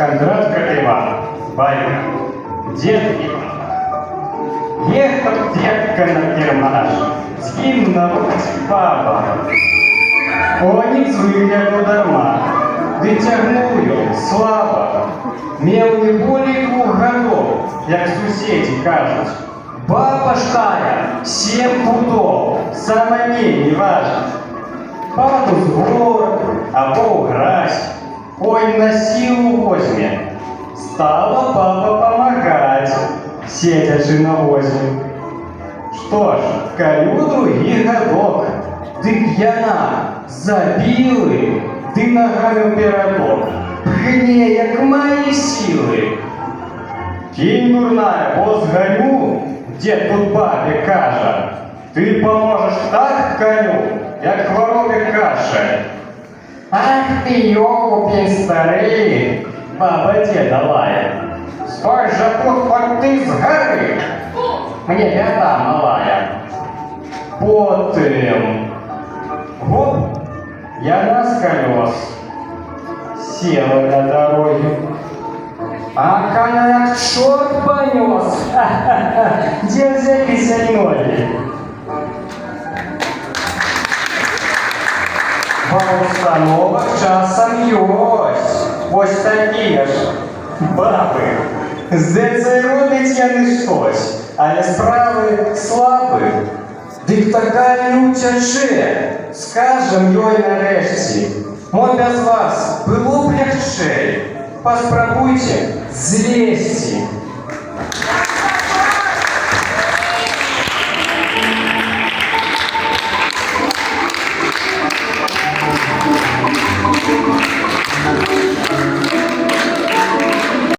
Кондратка Иван, байка, дед Иван. Ехал детка на кермаш, скинь на руки папа. Конец выгляду дарма, ды тягнул ён слаба. Меў не болей 2 гадоў, як суседзі кажуць. Баба ж тая, 7 пудоў, сама не важыць. Паду з гор, або ў гразь, конь на сілу возьме. Стала баба памагаць, седзячы на возе. Што ж, калю другі гадок, дык яна забілы, ды нагамі ператок, пхне, як мае сілы. Кінь, дурная, бо зганю, дед тут бабе кажа. Ты поможешь так коню, як хворобе каше. Ах ты, ёкупень старый, баба деда лая. Стой же тут, хоть ты с горы, мне беда малая. Потым, гоп, яна с колес села на дороге. А коня як чорт понес, где взялись ноги? Ва установах часам ёсць, ось такія ж бабы. Здаецца, робяць яны штось, але справы слабы. Дык такая не ўцячэ, скажам ёй нарэшце. Мо без вас было б лягчэй. Паспрабуйце злезці.